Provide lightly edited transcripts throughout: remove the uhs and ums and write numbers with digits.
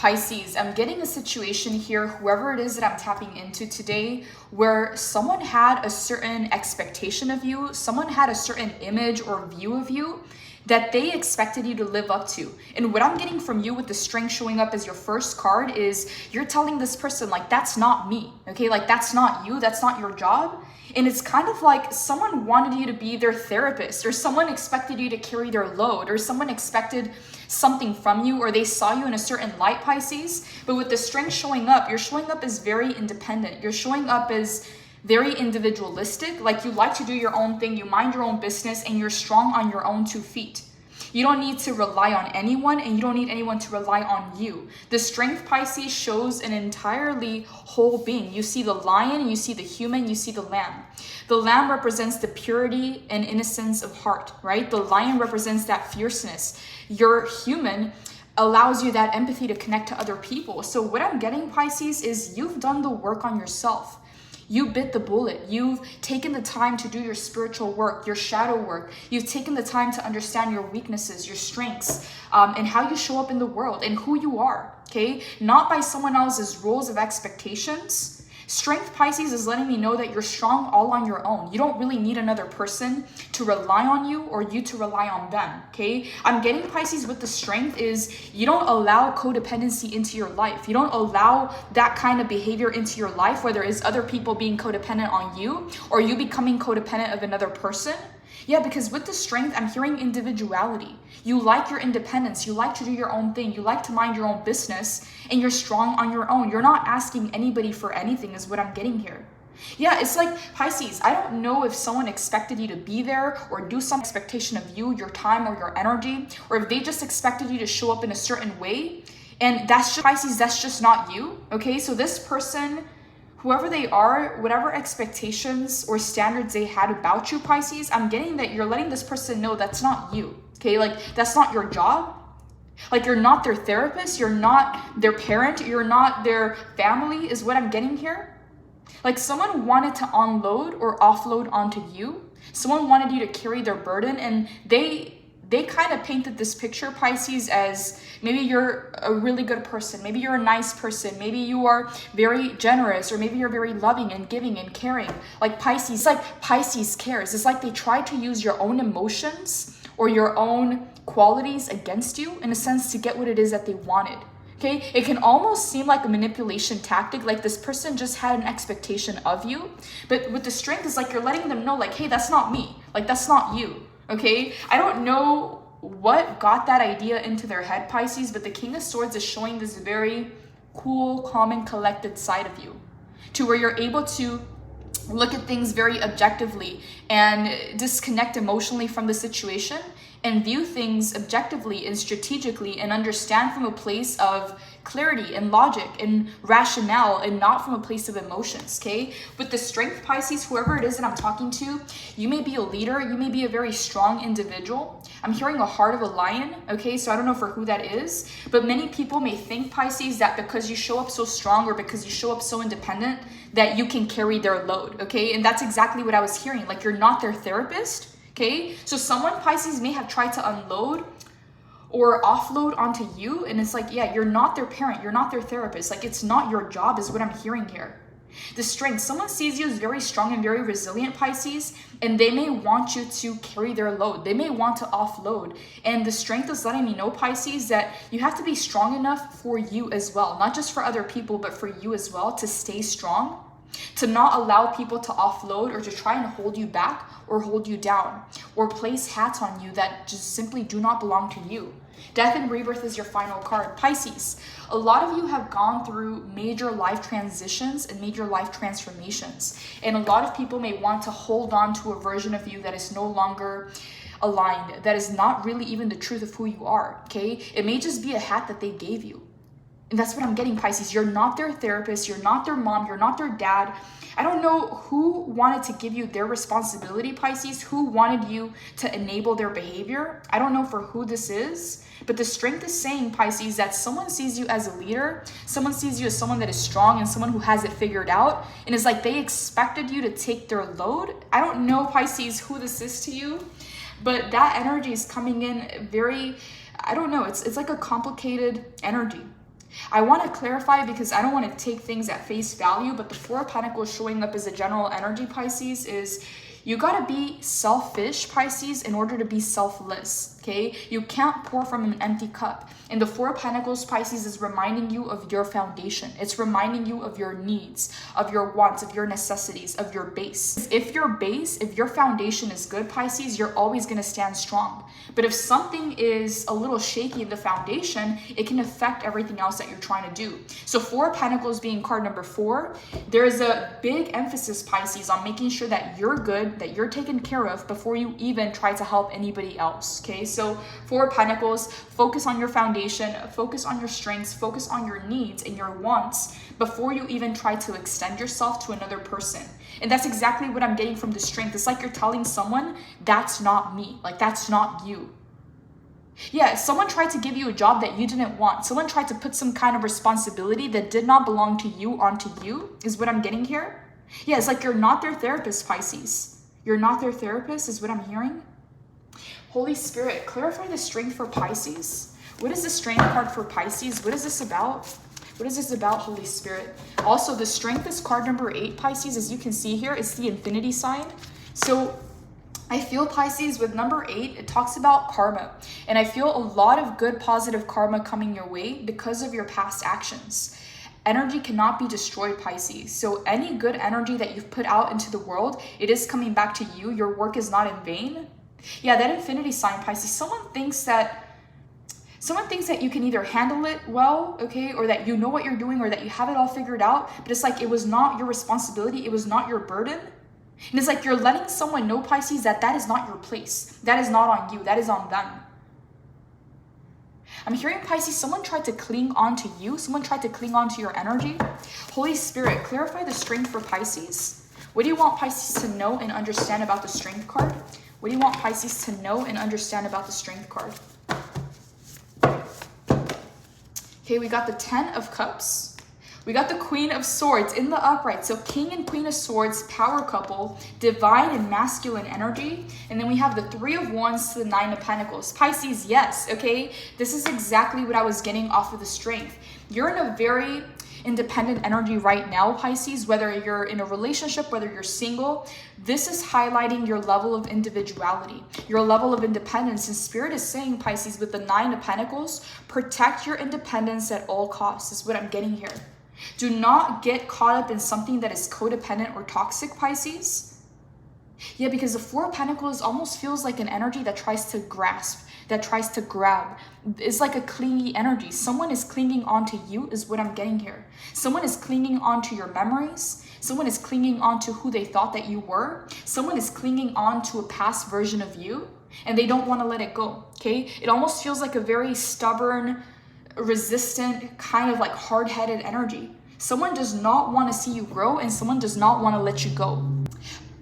Pisces, I'm getting a situation here, whoever it is that I'm tapping into today, where someone had a certain expectation of you, someone had a certain image or view of you that they expected you to live up to. And what I'm getting from you with the Strength showing up as your first card is you're telling this person, like, that's not me, okay? Like, that's not you, that's not your job. And it's kind of like someone wanted you to be their therapist, or someone expected you to carry their load, or someone expected something from you, or they saw you in a certain light, Pisces. But with the Strength showing up, you're showing up as very independent. You're showing up as very individualistic, like you like to do your own thing, you mind your own business, and you're strong on your own 2 feet. You don't need to rely on anyone, and you don't need anyone to rely on you. The Strength, Pisces, shows an entirely whole being. You see the lion, you see the human, you see the lamb. The lamb represents the purity and innocence of heart, right? The lion represents that fierceness. Your human allows you that empathy to connect to other people. So what I'm getting, Pisces, is you've done the work on yourself. You bit the bullet. You've taken the time to do your spiritual work, your shadow work. You've taken the time to understand your weaknesses, your strengths, and how you show up in the world and who you are, okay? Not by someone else's rules of expectations. Strength, Pisces, is letting me know that you're strong all on your own. You don't really need another person to rely on you or you to rely on them, okay? I'm getting, Pisces, with the Strength is you don't allow codependency into your life. You don't allow that kind of behavior into your life, whether it's other people being codependent on you or you becoming codependent of another person. Yeah, because with the Strength, I'm hearing individuality. You like your independence. You like to do your own thing. You like to mind your own business, and you're strong on your own. You're not asking anybody for anything is what I'm getting here. Yeah, it's like, Pisces, I don't know if someone expected you to be there or do some expectation of you, your time or your energy, or if they just expected you to show up in a certain way. And that's just, Pisces, that's just not you, okay? So this person, whoever they are, whatever expectations or standards they had about you, Pisces, I'm getting that you're letting this person know that's not you, okay? Like, that's not your job. Like, you're not their therapist, you're not their parent, you're not their family, is what I'm getting here. Like, someone wanted to unload or offload onto you. Someone wanted you to carry their burden, and they kind of painted this picture, Pisces, as maybe you're a really good person, maybe you're a nice person, maybe you are very generous, or maybe you're very loving and giving and caring. Like, Pisces, it's like Pisces cares. It's like they try to use your own emotions or your own qualities against you, in a sense, to get what it is that they wanted. Okay, it can almost seem like a manipulation tactic, like this person just had an expectation of you. But with the Strength, it's like you're letting them know, like, hey, that's not me. Like, that's not you. Okay, I don't know what got that idea into their head, Pisces, but the King of Swords is showing this very cool, calm, and collected side of you, to where you're able to look at things very objectively and disconnect emotionally from the situation and view things objectively and strategically and understand from a place of clarity and logic and rationale and not from a place of emotions, okay? With the Strength, Pisces, whoever it is that I'm talking to, you may be a leader, you may be a very strong individual. I'm hearing a heart of a lion, okay? So I don't know for who that is, but many people may think, Pisces, that because you show up so strong or because you show up so independent that you can carry their load, okay? And that's exactly what I was hearing. Like, you're not their therapist. Okay, so someone, Pisces, may have tried to unload or offload onto you, and it's like, yeah, you're not their parent, you're not their therapist. Like, it's not your job, is what I'm hearing here. The Strength, someone sees you as very strong and very resilient, Pisces, and they may want you to carry their load. They may want to offload. And the Strength is letting me know, Pisces, that you have to be strong enough for you as well, not just for other people, but for you as well, to stay strong, to not allow people to offload or to try and hold you back or hold you down or place hats on you that just simply do not belong to you. Death and Rebirth is your final card. Pisces, a lot of you have gone through major life transitions and major life transformations, and a lot of people may want to hold on to a version of you that is no longer aligned, that is not really even the truth of who you are, okay? It may just be a hat that they gave you. And that's what I'm getting, Pisces. You're not their therapist. You're not their mom. You're not their dad. I don't know who wanted to give you their responsibility, Pisces, who wanted you to enable their behavior. I don't know for who this is, but the Strength is saying, Pisces, that someone sees you as a leader. Someone sees you as someone that is strong and someone who has it figured out. And it's like they expected you to take their load. I don't know, Pisces, who this is to you, but that energy is coming in very, I don't know. It's like a complicated energy. I want to clarify because I don't want to take things at face value, but the Four of Pentacles showing up as a general energy, Pisces, is you got to be selfish, Pisces, in order to be selfless, okay? You can't pour from an empty cup. And the Four of Pentacles, Pisces, is reminding you of your foundation. It's reminding you of your needs, of your wants, of your necessities, of your base. If your foundation is good, Pisces, you're always going to stand strong. But if something is a little shaky in the foundation, it can affect everything else that you're trying to do. So Four of Pentacles being card number 4, there's a big emphasis, Pisces, on making sure that you're good, that you're taken care of before you even try to help anybody else, okay? So Four of Pentacles, focus on your foundation, focus on your strengths, focus on your needs and your wants before you even try to extend yourself to another person. And that's exactly what I'm getting from the strength. It's like you're telling someone, that's not me, like that's not you. Yeah, someone tried to give you a job that you didn't want. Someone tried to put some kind of responsibility that did not belong to you onto you, is what I'm getting here. Yeah, it's like you're not their therapist, Pisces. You're not their therapist, is what I'm hearing. Holy Spirit, clarify the strength for Pisces. What is the strength card for Pisces? What is this about? What is this about, Holy Spirit? Also, the strength is card number 8, Pisces. As you can see here, it's the infinity sign. So I feel, Pisces, with number 8, it talks about karma. And I feel a lot of good, positive karma coming your way because of your past actions. Energy cannot be destroyed, Pisces. So any good energy that you've put out into the world, it is coming back to you. Your work is not in vain. Yeah, that infinity sign, Pisces, someone thinks that you can either handle it well, okay, or that you know what you're doing, or that you have it all figured out, but it's like it was not your responsibility, it was not your burden. And it's like you're letting someone know, Pisces, that that is not your place. That is not on you, that is on them. I'm hearing, Pisces, someone tried to cling on to you, someone tried to cling on to your energy. Holy Spirit, clarify the strength for Pisces. What do you want Pisces to know and understand about the strength card? What do you want Pisces to know and understand about the strength card? Okay, we got the 10 of Cups. We got the Queen of Swords in the upright. So King and Queen of Swords, power couple, divine and masculine energy. And then we have the 3 of Wands to the 9 of Pentacles. Pisces, yes, okay? This is exactly what I was getting off of the strength. You're in a very independent energy right now, Pisces, whether you're in a relationship, whether you're single. This is highlighting your level of individuality, your level of independence. And Spirit is saying, Pisces, with the 9 of Pentacles, protect your independence at all costs, is what I'm getting here. Do not get caught up in something that is codependent or toxic, Pisces. Yeah, because the 4 of Pentacles almost feels like an energy that tries to grasp, that tries to grab. It's like a clingy energy. Someone is clinging onto you, is what I'm getting here. Someone is clinging onto your memories. Someone is clinging onto who they thought that you were. Someone is clinging on to a past version of you, and they don't want to let it go, okay? It almost feels like a very stubborn, resistant, kind of like hard-headed energy. Someone does not want to see you grow, and someone does not want to let you go.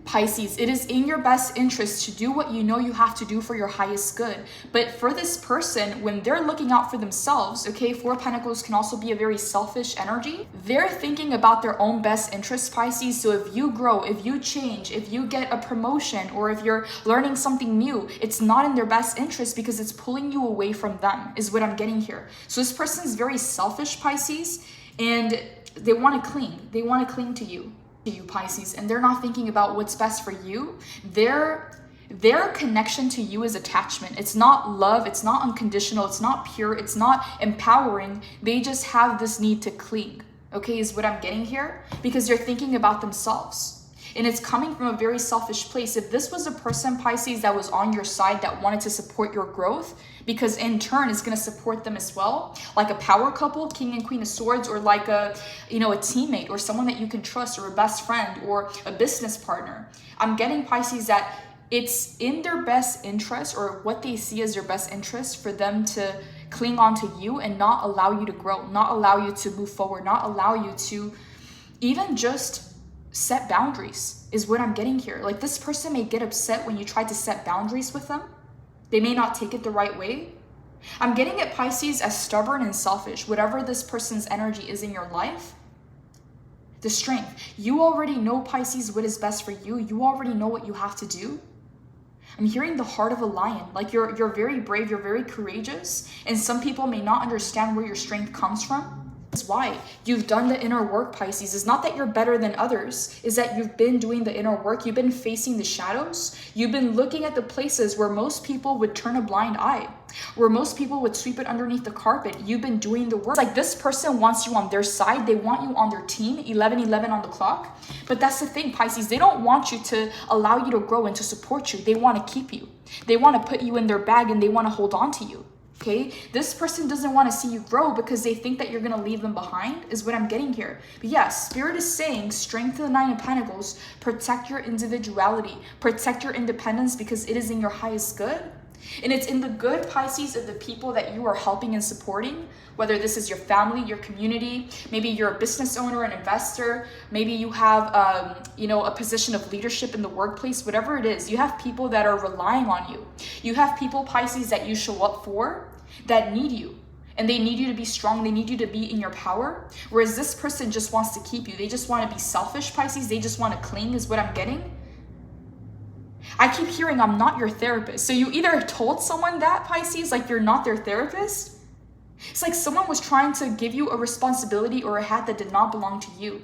Pisces, it is in your best interest to do what you know you have to do for your highest good. But for this person, when they're looking out for themselves, okay, 4 of Pentacles can also be a very selfish energy. They're thinking about their own best interests, Pisces. So if you grow, if you change, if you get a promotion, or if you're learning something new, it's not in their best interest because it's pulling you away from them, is what I'm getting here. So this person is very selfish, Pisces, and they want to cling. They want to cling to you, Pisces, and they're not thinking about what's best for you. Their connection to you is attachment. It's not love, it's not unconditional, it's not pure, it's not empowering. They just have this need to cling, okay, is what I'm getting here, because they're thinking about themselves. And it's coming from a very selfish place. If this was a person, Pisces, that was on your side, that wanted to support your growth, because in turn it's going to support them as well, like a power couple, King and Queen of Swords, or like a teammate, or someone that you can trust, or a best friend, or a business partner. I'm getting, Pisces, that it's in their best interest, or what they see as their best interest, for them to cling on to you and not allow you to grow, not allow you to move forward, not allow you to even just set boundaries, is what I'm getting here. Like, this person may get upset when you try to set boundaries with them. They may not take it the right way. I'm getting it, Pisces, as stubborn and selfish. Whatever this person's energy is in your life, the strength. You already know, Pisces, what is best for you. You already know what you have to do. I'm hearing the heart of a lion. Like you're very brave, you're very courageous, and some people may not understand where your strength comes from. That's why you've done the inner work, Pisces. It's not that you're better than others, is that you've been doing the inner work. You've been facing the shadows. You've been looking at the places where most people would turn a blind eye, where most people would sweep it underneath the carpet. You've been doing the work. It's like this person wants you on their side. They want you on their team, 11:11 on the clock. But that's the thing, Pisces. They don't want you to allow you to grow and to support you. They want to keep you. They want to put you in their bag and they want to hold on to you. Okay, this person doesn't want to see you grow because they think that you're going to leave them behind, is what I'm getting here. But yeah, Spirit is saying, strength to the Nine of Pentacles, protect your individuality, protect your independence, because it is in your highest good. And it's in the good, Pisces, of the people that you are helping and supporting, whether this is your family, your community, maybe you're a business owner, an investor, maybe you have, a position of leadership in the workplace, whatever it is, you have people that are relying on you. You have people, Pisces, that you show up for, that need you. And they need you to be strong. They need you to be in your power. Whereas this person just wants to keep you. They just want to be selfish, Pisces. They just want to cling, is what I'm getting. I keep hearing, I'm not your therapist. So you either told someone that, Pisces, like you're not their therapist. It's like someone was trying to give you a responsibility or a hat that did not belong to you.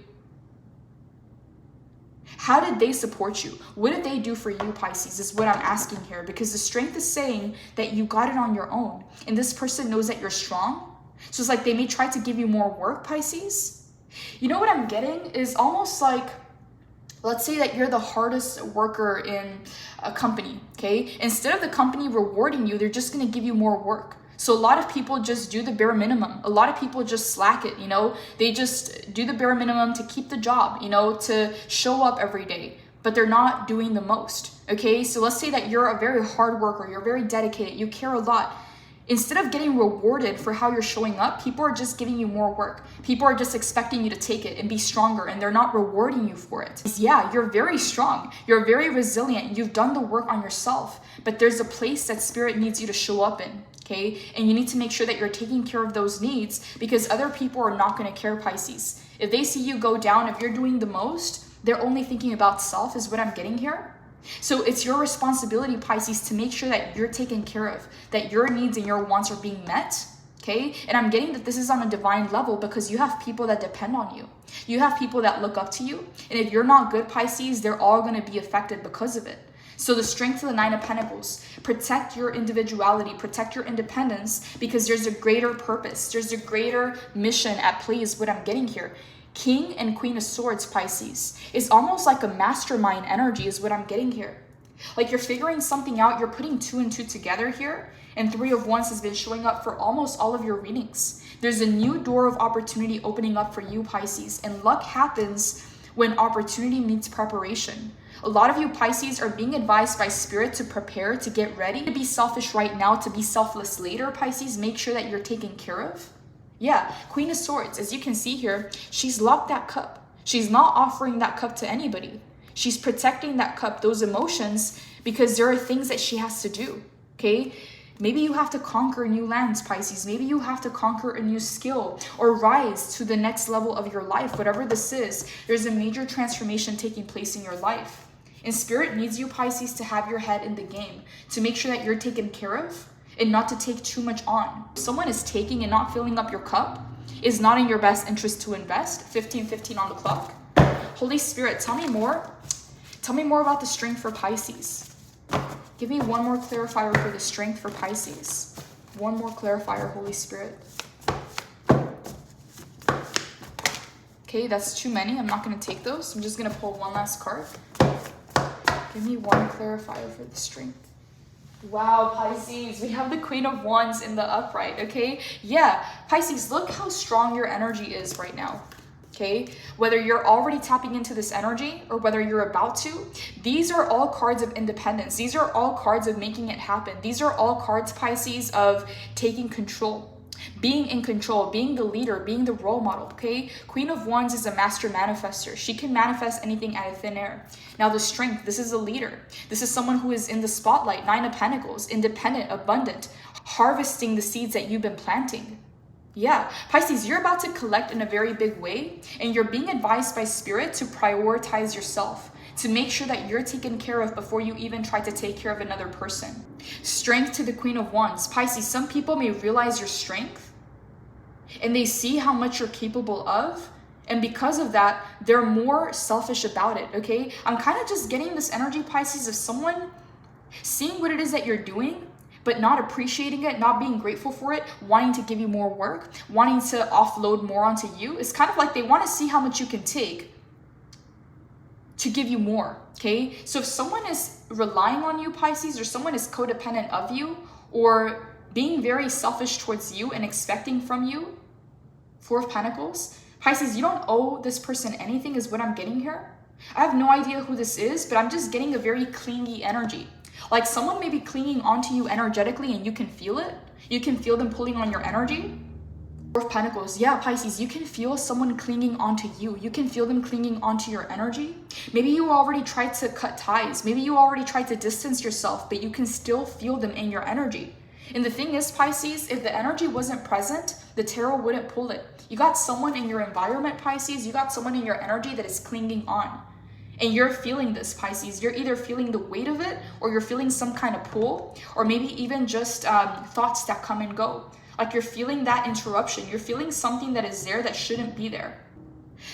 How did they support you? What did they do for you, Pisces, is what I'm asking here. Because the strength is saying that you got it on your own. And this person knows that you're strong. So it's like they may try to give you more work, Pisces. You know what I'm getting is almost like, let's say that you're the hardest worker in a company, okay? Instead of the company rewarding you, they're just gonna give you more work. So a lot of people just do the bare minimum. A lot of people just slack it, They just do the bare minimum to keep the job, to show up every day, but they're not doing the most, okay? So let's say that you're a very hard worker, you're very dedicated, you care a lot. Instead of getting rewarded for how you're showing up, people are just giving you more work. People are just expecting you to take it and be stronger, and they're not rewarding you for it. Yeah, you're very strong. You're very resilient. You've done the work on yourself, but there's a place that Spirit needs you to show up in, okay? And you need to make sure that you're taking care of those needs, because other people are not going to care, Pisces. If they see you go down, if you're doing the most, they're only thinking about self, is what I'm getting here. So it's your responsibility, Pisces, to make sure that you're taken care of, that your needs and your wants are being met, okay? And I'm getting that this is on a divine level because you have people that depend on you. You have people that look up to you. And if you're not good, Pisces, they're all going to be affected because of it. So the strength of the Nine of Pentacles, protect your individuality, protect your independence, because there's a greater purpose. There's a greater mission at play, is what I'm getting here. King and Queen of Swords, Pisces, is almost like a mastermind energy, is what I'm getting here. Like you're figuring something out, you're putting 2 and 2 together here, and 3 of Wands has been showing up for almost all of your readings. There's a new door of opportunity opening up for you, Pisces, and luck happens when opportunity meets preparation. A lot of you, Pisces, are being advised by Spirit to prepare, to get ready, to be selfish right now, to be selfless later, Pisces. Make sure that you're taken care of. Yeah, Queen of Swords, as you can see here, she's locked that cup. She's not offering that cup to anybody. She's protecting that cup, those emotions, because there are things that she has to do, okay? Maybe you have to conquer new lands, Pisces. Maybe you have to conquer a new skill or rise to the next level of your life. Whatever this is, there's a major transformation taking place in your life. And Spirit needs you, Pisces, to have your head in the game, to make sure that you're taken care of, and not to take too much on. If someone is taking and not filling up your cup, is not in your best interest to invest. 15:15 on the clock. Holy Spirit, tell me more. Tell me more about the strength for Pisces. Give me one more clarifier for the strength for Pisces. One more clarifier, Holy Spirit. Okay, that's too many. I'm not going to take those. I'm just going to pull one last card. Give me one clarifier for the strength. Wow, Pisces, we have the Queen of Wands in the upright, okay? Yeah, Pisces, look how strong your energy is right now, okay? Whether you're already tapping into this energy or whether you're about to, these are all cards of independence. These are all cards of making it happen. These are all cards, Pisces, of taking control. Being in control, being the leader, being the role model, okay? Queen of Wands is a master manifester. She can manifest anything out of thin air. Now the strength, this is a leader. This is someone who is in the spotlight, 9 of Pentacles, independent, abundant, harvesting the seeds that you've been planting. Yeah, Pisces, you're about to collect in a very big way, and you're being advised by Spirit to prioritize yourself, to make sure that you're taken care of before you even try to take care of another person. Strength to the Queen of Wands. Pisces, some people may realize your strength and they see how much you're capable of. And because of that, they're more selfish about it, okay? I'm kind of just getting this energy, Pisces, of someone seeing what it is that you're doing, but not appreciating it, not being grateful for it, wanting to give you more work, wanting to offload more onto you. It's kind of like they want to see how much you can take to give you more, okay? So if someone is relying on you, Pisces, or someone is codependent of you, or being very selfish towards you and expecting from you, Four of Pentacles, Pisces, you don't owe this person anything is what I'm getting here. I have no idea who this is, but I'm just getting a very clingy energy. Like someone may be clinging onto you energetically and you can feel it. You can feel them pulling on your energy. Four of Pentacles, yeah, Pisces, you can feel someone clinging onto you. You can feel them clinging onto your energy. Maybe you already tried to cut ties. Maybe you already tried to distance yourself, but you can still feel them in your energy. And the thing is, Pisces, if the energy wasn't present, the tarot wouldn't pull it. You got someone in your environment, Pisces. You got someone in your energy that is clinging on. And you're feeling this, Pisces. You're either feeling the weight of it, or you're feeling some kind of pull, or maybe even just thoughts that come and go. Like you're feeling that interruption. You're feeling something that is there that shouldn't be there.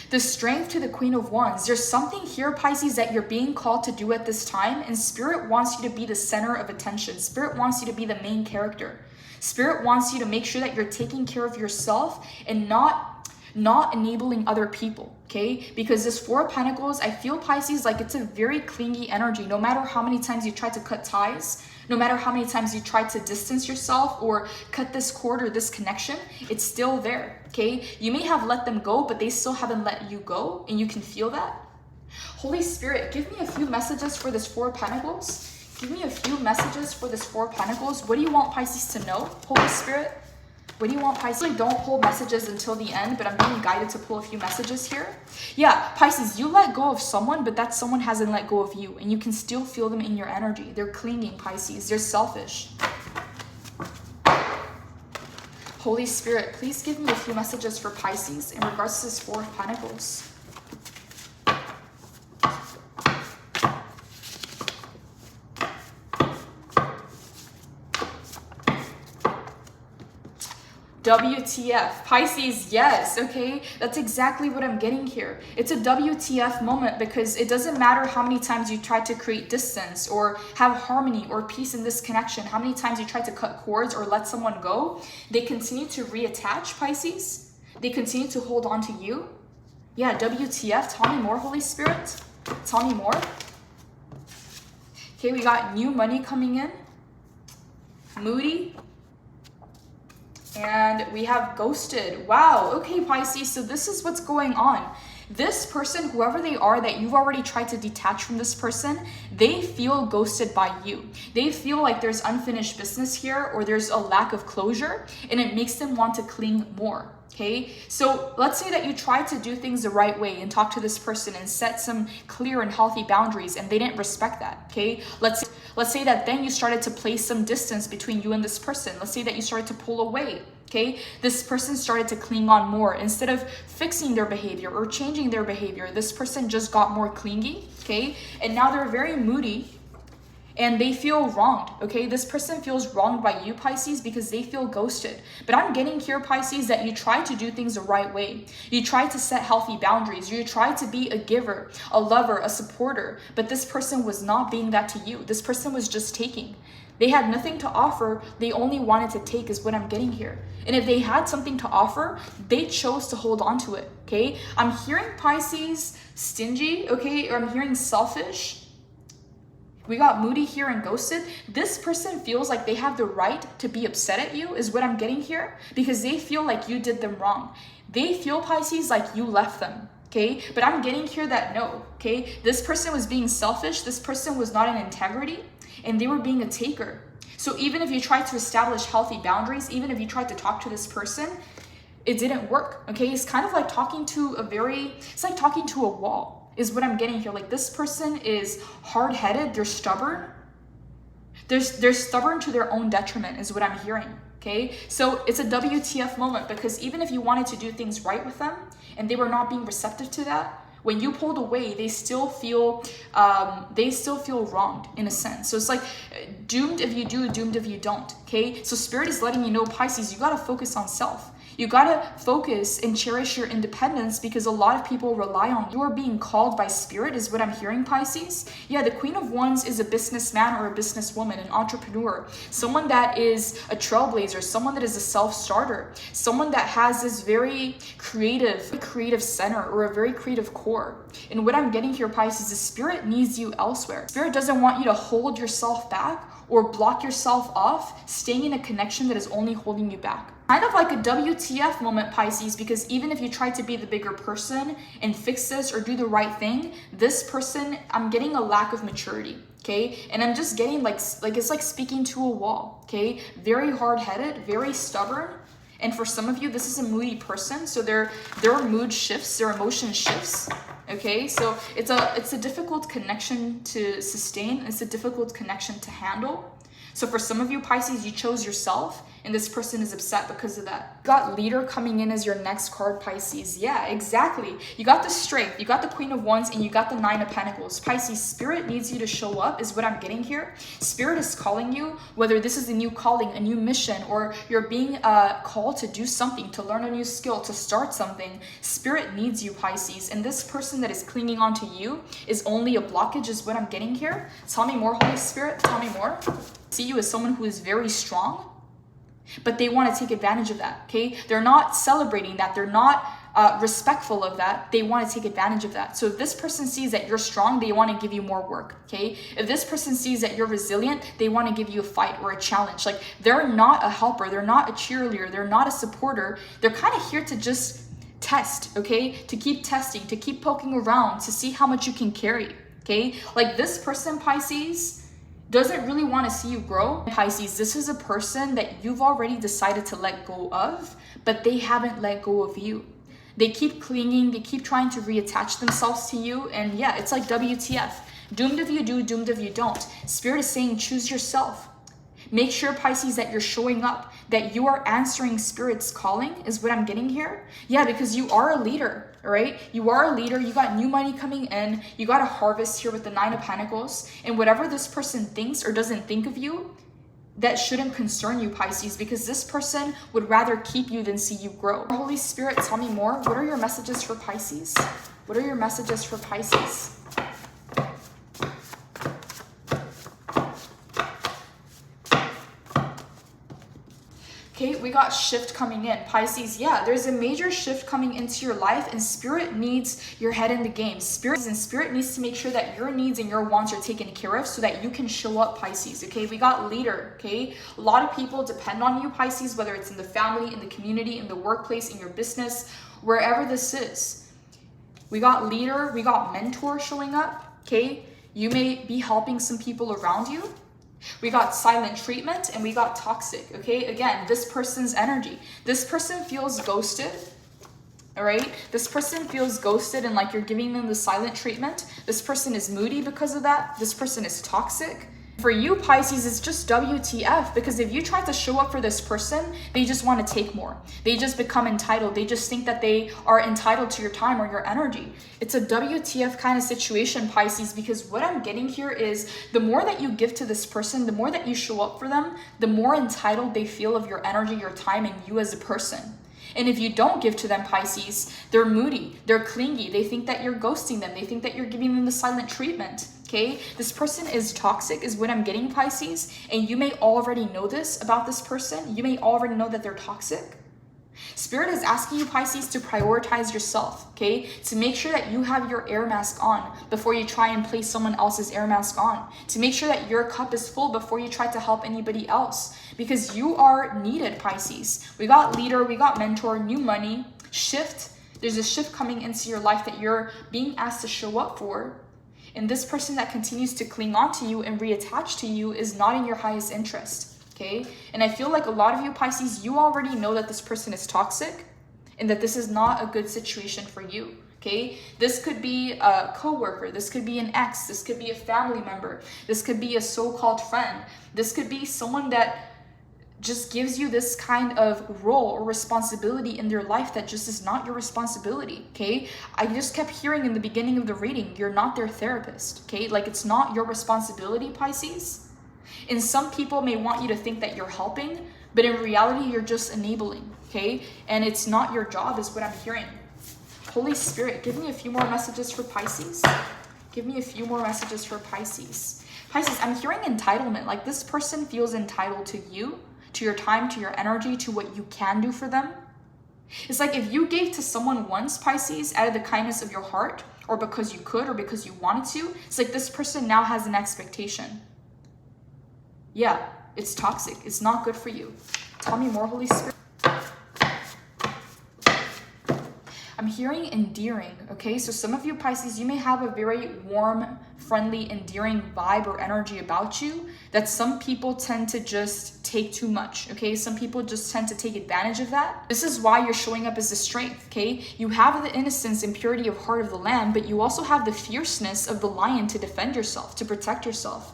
The strength to the Queen of Wands. There's something here, Pisces, that you're being called to do at this time, and Spirit wants you to be the center of attention. Spirit wants you to be the main character. Spirit wants you to make sure that you're taking care of yourself and not enabling other people, okay? Because this Four of Pentacles, I feel, Pisces, like it's a very clingy energy. No matter how many times you try to cut ties, no matter how many times you try to distance yourself or cut this cord or this connection, it's still there, okay? You may have let them go, but they still haven't let you go, and you can feel that. Holy Spirit, give me a few messages for this Four of Pentacles. Give me a few messages for this Four of Pentacles. What do you want Pisces to know, Holy Spirit? What do you want Pisces? Like, don't pull messages until the end, but I'm being guided to pull a few messages here. Yeah, Pisces, you let go of someone, but that someone hasn't let go of you, and you can still feel them in your energy. They're clinging, Pisces. They're selfish. Holy Spirit, please give me a few messages for Pisces in regards to this Four of Pentacles. WTF. Pisces, yes, okay? That's exactly what I'm getting here. It's a WTF moment because it doesn't matter how many times you try to create distance or have harmony or peace in this connection, how many times you try to cut cords or let someone go, they continue to reattach, Pisces. They continue to hold on to you. Yeah, WTF. Tell me more, Holy Spirit. Tell me more. Okay, we got new money coming in. Moody. And we have ghosted. Wow. Okay, Pisces. So this is what's going on. This person, whoever they are that you've already tried to detach from this person, they feel ghosted by you. They feel like there's unfinished business here or there's a lack of closure, and it makes them want to cling more. Okay, so let's say that you tried to do things the right way and talk to this person and set some clear and healthy boundaries, and they didn't respect that. Okay, let's say that then you started to place some distance between you and this person. Let's say that you started to pull away. Okay, this person started to cling on more. Instead of fixing their behavior or changing their behavior, this person just got more clingy. Okay, and now they're very moody. And they feel wronged, okay? This person feels wronged by you, Pisces, because they feel ghosted. But I'm getting here, Pisces, that you try to do things the right way. You try to set healthy boundaries. You try to be a giver, a lover, a supporter. But this person was not being that to you. This person was just taking. They had nothing to offer. They only wanted to take is what I'm getting here. And if they had something to offer, they chose to hold on to it, okay? I'm hearing Pisces stingy, okay? Or I'm hearing selfish. We got moody here and ghosted. This person feels like they have the right to be upset at you is what I'm getting here, because they feel like you did them wrong. They feel, Pisces, like you left them, okay? But I'm getting here that no, okay? This person was being selfish. This person was not in integrity, and they were being a taker. So even if you tried to establish healthy boundaries, even if you tried to talk to this person, it didn't work, okay? It's kind of like talking to it's like talking to a wall. Is what I'm getting here. Like, this person is hard-headed. They're stubborn. They're stubborn to their own detriment is what I'm hearing. Okay, so it's a WTF moment, because even if you wanted to do things right with them and they were not being receptive to that, When you pulled away, they still feel wronged in a sense. So it's like doomed if you do, doomed if you don't. Okay, so Spirit is letting you know, Pisces, you got to focus on self. You gotta focus and cherish your independence, because a lot of people rely on you. You are being called by Spirit is what I'm hearing, Pisces. Yeah, the Queen of Wands is a businessman or a businesswoman, an entrepreneur, someone that is a trailblazer, someone that is a self-starter, someone that has this very creative center or a very creative core. And what I'm getting here, Pisces, is Spirit needs you elsewhere. Spirit doesn't want you to hold yourself back or block yourself off, staying in a connection that is only holding you back. Kind of like a WTF moment, Pisces, because even if you try to be the bigger person and fix this or do the right thing, this person, I'm getting a lack of maturity, okay? And I'm just getting like it's like speaking to a wall, okay? Very hard-headed, very stubborn. And for some of you, this is a moody person, so their mood shifts, their emotion shifts. Okay, so it's a difficult connection to sustain. It's a difficult connection to handle. So for some of you, Pisces, you chose yourself, and this person is upset because of that. You got leader coming in as your next card, Pisces. Yeah, exactly. You got the strength, you got the Queen of Wands, and you got the Nine of Pentacles. Pisces, Spirit needs you to show up is what I'm getting here. Spirit is calling you, whether this is a new calling, a new mission, or you're being called to do something, to learn a new skill, to start something. Spirit needs you, Pisces, and this person that is clinging on to you is only a blockage is what I'm getting here. Tell me more, Holy Spirit. Tell me more. See you as someone who is very strong, but they want to take advantage of that, okay? They're not celebrating that. They're not respectful of that. They want to take advantage of that. So if this person sees that you're strong, they want to give you more work, okay? If this person sees that you're resilient, they want to give you a fight or a challenge. Like, they're not a helper. They're not a cheerleader. They're not a supporter. They're kind of here to just test, okay? To keep testing, to keep poking around, to see how much you can carry, okay? Like, this person, Pisces, doesn't really want to see you grow. Pisces, this is a person that you've already decided to let go of, but they haven't let go of you. They keep clinging, they keep trying to reattach themselves to you, and yeah, it's like WTF. Doomed if you do, doomed if you don't. Spirit is saying, choose yourself. Make sure, Pisces, that you're showing up, that you are answering Spirit's calling is what I'm getting here. Yeah, because you are a leader, all right? You are a leader. You got new money coming in. You got a harvest here with the Nine of Pentacles. And whatever this person thinks or doesn't think of you, that shouldn't concern you, Pisces, because this person would rather keep you than see you grow. Holy Spirit, tell me more. What are your messages for Pisces? What are your messages for Pisces? Okay, we got shift coming in. Pisces, yeah, there's a major shift coming into your life, and Spirit needs your head in the game. Spirit needs to make sure that your needs and your wants are taken care of so that you can show up, Pisces. Okay, we got leader. Okay, a lot of people depend on you, Pisces, whether it's in the family, in the community, in the workplace, in your business, wherever this is. We got leader, we got mentor showing up. Okay, you may be helping some people around you. We got silent treatment, and we got toxic, okay? Again, this person's energy. This person feels ghosted, all right? This person feels ghosted and like you're giving them the silent treatment. This person is moody because of that. This person is toxic. For you, Pisces, it's just WTF, because if you try to show up for this person, they just want to take more. They just become entitled. They just think that they are entitled to your time or your energy. It's a WTF kind of situation, Pisces, because what I'm getting here is the more that you give to this person, the more that you show up for them, the more entitled they feel of your energy, your time, and you as a person. And if you don't give to them, Pisces, they're moody, they're clingy, they think that you're ghosting them, they think that you're giving them the silent treatment, okay? This person is toxic is what I'm getting, Pisces, and you may already know this about this person. You may already know that they're toxic. Spirit is asking you, Pisces, to prioritize yourself, okay? To make sure that you have your air mask on before you try and place someone else's air mask on. To make sure that your cup is full before you try to help anybody else. Because you are needed, Pisces. We got leader, we got mentor, new money, shift. There's a shift coming into your life that you're being asked to show up for. And this person that continues to cling on to you and reattach to you is not in your highest interest. Okay, and I feel like a lot of you, Pisces, you already know that this person is toxic and that this is not a good situation for you. Okay, this could be a coworker, this could be an ex, this could be a family member, this could be a so-called friend, this could be someone that just gives you this kind of role or responsibility in their life that just is not your responsibility, okay? I just kept hearing in the beginning of the reading, you're not their therapist, okay? Like, it's not your responsibility, Pisces. And some people may want you to think that you're helping, but in reality, you're just enabling, okay? And it's not your job is what I'm hearing. Holy Spirit, give me a few more messages for Pisces. Give me a few more messages for Pisces. Pisces, I'm hearing entitlement. Like, this person feels entitled to you, to your time, to your energy, to what you can do for them. It's like if you gave to someone once, Pisces, out of the kindness of your heart, or because you could, or because you wanted to, it's like this person now has an expectation. Yeah, it's toxic. It's not good for you. Tell me more, Holy Spirit. I'm hearing endearing, okay? So some of you Pisces, you may have a very warm, friendly, endearing vibe or energy about you that some people tend to just take too much, okay? Some people just tend to take advantage of that. This is why you're showing up as a strength, okay? You have the innocence and purity of heart of the lamb, but you also have the fierceness of the lion to defend yourself, to protect yourself.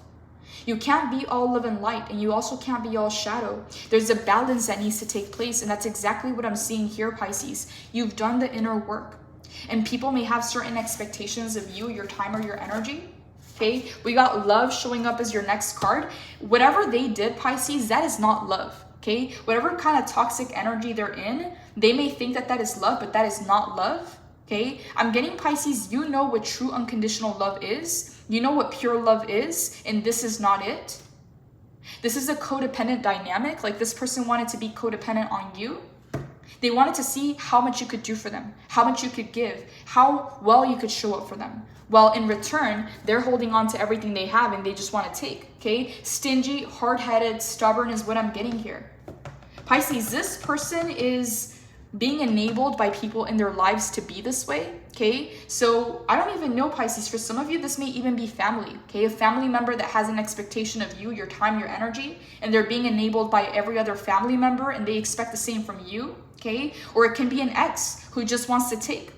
You can't be all love and light, and you also can't be all shadow. There's a balance that needs to take place, and that's exactly what I'm seeing here, Pisces. You've done the inner work, and people may have certain expectations of you, your time, or your energy. Okay, we got love showing up as your next card. Whatever they did, Pisces, that is not love. Okay, whatever kind of toxic energy they're in, they may think that that is love, but that is not love. Okay, I'm getting Pisces, you know what true unconditional love is. You know what pure love is, and this is not it. This is a codependent dynamic. Like, this person wanted to be codependent on you. They wanted to see how much you could do for them, how much you could give, how well you could show up for them. Well, in return, they're holding on to everything they have and they just want to take, okay? Stingy, hard-headed, stubborn is what I'm getting here. Pisces, this person is being enabled by people in their lives to be this way, okay? So I don't even know, Pisces, for some of you, this may even be family, okay? A family member that has an expectation of you, your time, your energy, and they're being enabled by every other family member and they expect the same from you, okay? Or it can be an ex who just wants to take,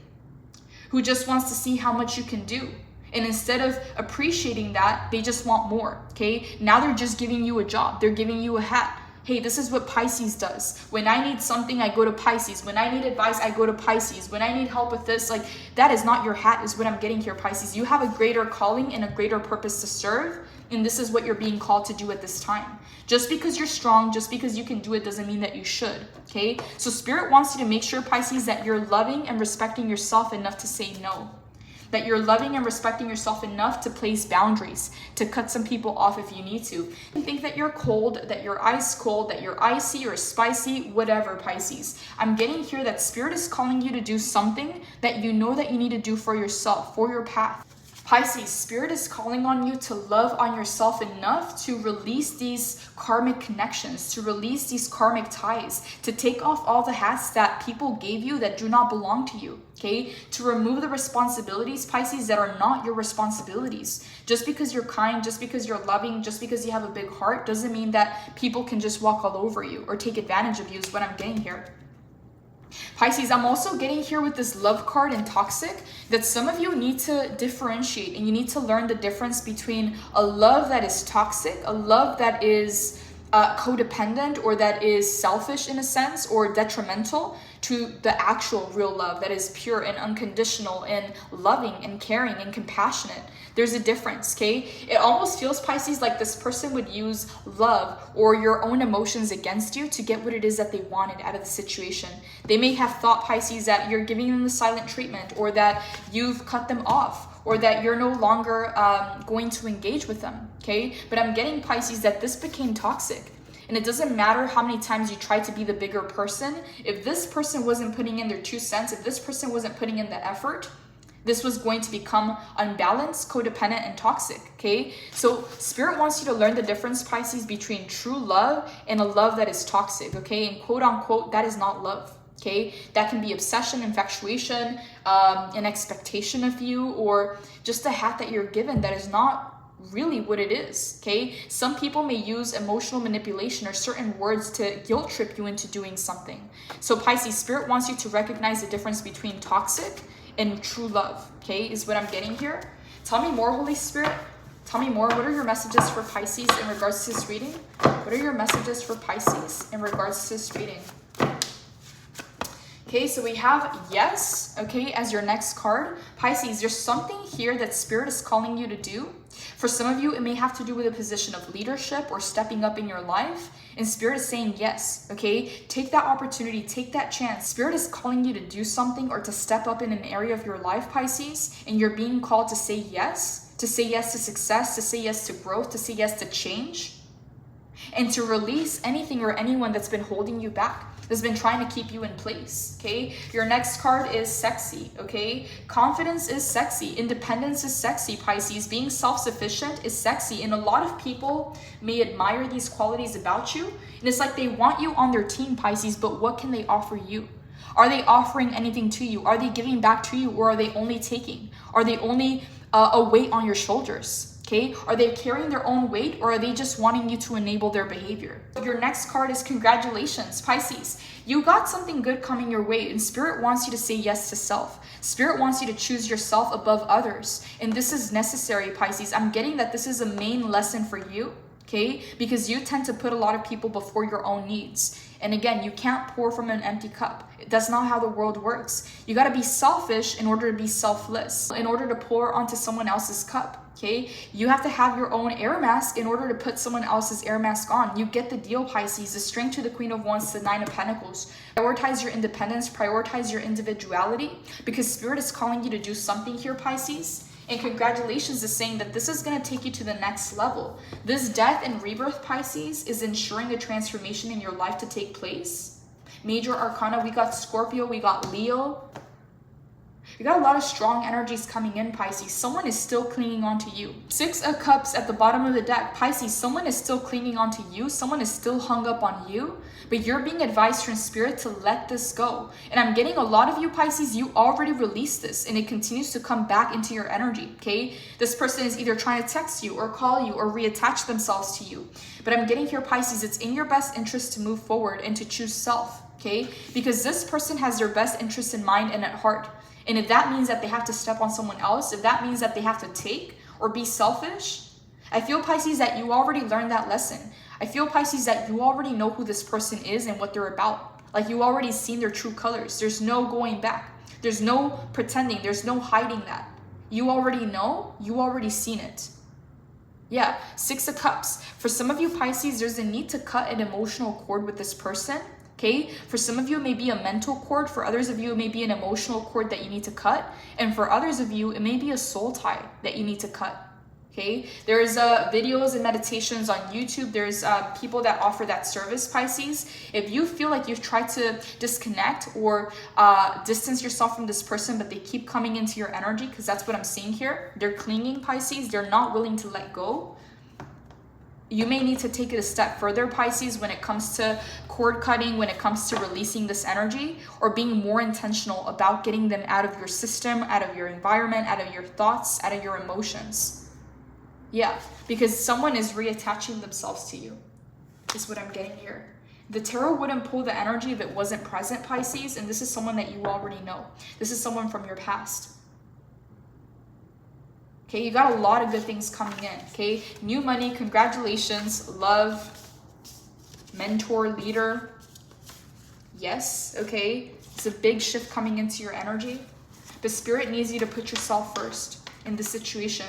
who just wants to see how much you can do. And instead of appreciating that, they just want more, okay? Now they're just giving you a job. They're giving you a hat. Hey, this is what Pisces does. When I need something, I go to Pisces. When I need advice, I go to Pisces. When I need help with this, like, that is not your hat, is what I'm getting here, Pisces. You have a greater calling and a greater purpose to serve, and this is what you're being called to do at this time. Just because you're strong, just because you can do it doesn't mean that you should, okay? So Spirit wants you to make sure, Pisces, that you're loving and respecting yourself enough to say no. That you're loving and respecting yourself enough to place boundaries, to cut some people off if you need to. You think that you're cold, that you're ice cold, that you're icy or spicy, whatever, Pisces. I'm getting here that Spirit is calling you to do something that you know that you need to do for yourself, for your path. Pisces, Spirit is calling on you to love on yourself enough to release these karmic connections, to release these karmic ties, to take off all the hats that people gave you that do not belong to you, okay? To remove the responsibilities, Pisces, that are not your responsibilities. Just because you're kind, just because you're loving, just because you have a big heart, doesn't mean that people can just walk all over you or take advantage of you is what I'm getting here. Pisces, I'm also getting here with this love card and toxic that some of you need to differentiate, and you need to learn the difference between a love that is toxic, a love that is codependent or that is selfish in a sense or detrimental to the actual real love that is pure and unconditional and loving and caring and compassionate. There's a difference, okay? It almost feels, Pisces, like this person would use love or your own emotions against you to get what it is that they wanted out of the situation. They may have thought, Pisces, that you're giving them the silent treatment or that you've cut them off or that you're no longer going to engage with them, okay? But I'm getting, Pisces, that this became toxic. And it doesn't matter how many times you try to be the bigger person. If this person wasn't putting in their 2 cents, if this person wasn't putting in the effort, this was going to become unbalanced, codependent, and toxic, okay? So Spirit wants you to learn the difference, Pisces, between true love and a love that is toxic, okay? And quote unquote, that is not love, okay? That can be obsession, infatuation, an expectation of you, or just a hat that you're given that is not really what it is, okay? Some people may use emotional manipulation or certain words to guilt trip you into doing something. So Pisces, Spirit wants you to recognize the difference between toxic and true love, okay, is what I'm getting here. Tell me more, Holy Spirit. Tell me more. What are your messages for Pisces in regards to this reading? What are your messages for Pisces in regards to this reading? Okay, so we have yes, okay, as your next card. Pisces, there's something here that Spirit is calling you to do. For some of you, it may have to do with a position of leadership or stepping up in your life. And Spirit is saying yes, okay? Take that opportunity, take that chance. Spirit is calling you to do something or to step up in an area of your life, Pisces. And you're being called to say yes to success, to say yes to growth, to say yes to change. And to release anything or anyone that's been holding you back, that's been trying to keep you in place, okay? Your next card is sexy, okay? Confidence is sexy. Independence is sexy, Pisces. Being self-sufficient is sexy. And a lot of people may admire these qualities about you. And it's like they want you on their team, Pisces, but what can they offer you? Are they offering anything to you? Are they giving back to you, or are they only taking? Are they only a weight on your shoulders? Okay, are they carrying their own weight, or are they just wanting you to enable their behavior? Your next card is congratulations, Pisces. You got something good coming your way, and Spirit wants you to say yes to self. Spirit wants you to choose yourself above others. And this is necessary, Pisces. I'm getting that this is a main lesson for you, okay? Because you tend to put a lot of people before your own needs. And again, you can't pour from an empty cup. That's not how the world works. You got to be selfish in order to be selfless, in order to pour onto someone else's cup. Okay, you have to have your own air mask in order to put someone else's air mask on. You get the deal, Pisces. The Strength to the Queen of Wands to 9 of Pentacles. Prioritize your independence, prioritize your individuality, because Spirit is calling you to do something here, Pisces. And congratulations is saying that this is going to take you to the next level. This death and rebirth, Pisces, is ensuring a transformation in your life to take place. Major Arcana, we got Scorpio, we got Leo. You got a lot of strong energies coming in, Pisces. Someone is still clinging on to you. 6 of Cups at the bottom of the deck. Pisces, someone is still clinging on to you. Someone is still hung up on you. But you're being advised from Spirit to let this go. And I'm getting a lot of you, Pisces, you already released this. And it continues to come back into your energy, okay? This person is either trying to text you or call you or reattach themselves to you. But I'm getting here, Pisces, it's in your best interest to move forward and to choose self, okay? Because this person has their best interest in mind and at heart. And if that means that they have to step on someone else, if that means that they have to take or be selfish, I feel, Pisces, that you already learned that lesson. I feel, Pisces, that you already know who this person is and what they're about. Like, you already seen their true colors. There's no going back. There's no pretending. There's no hiding that. You already know. You already seen it. Yeah, 6 of Cups. For some of you, Pisces, there's a need to cut an emotional cord with this person. Okay, for some of you, it may be a mental cord. For others of you, it may be an emotional cord that you need to cut. And for others of you, it may be a soul tie that you need to cut. Okay, there's videos and meditations on YouTube. There's people that offer that service, Pisces. If you feel like you've tried to disconnect or distance yourself from this person, but they keep coming into your energy, because that's what I'm seeing here. They're clinging, Pisces. They're not willing to let go. You may need to take it a step further, Pisces, when it comes to cord cutting, when it comes to releasing this energy, or being more intentional about getting them out of your system, out of your environment, out of your thoughts, out of your emotions. Yeah, because someone is reattaching themselves to you, is what I'm getting here. The tarot wouldn't pull the energy if it wasn't present, Pisces, and this is someone that you already know. This is someone from your past. Okay, you got a lot of good things coming in, okay? New money, congratulations, love, mentor, leader. Yes, okay? It's a big shift coming into your energy. But Spirit needs you to put yourself first in this situation.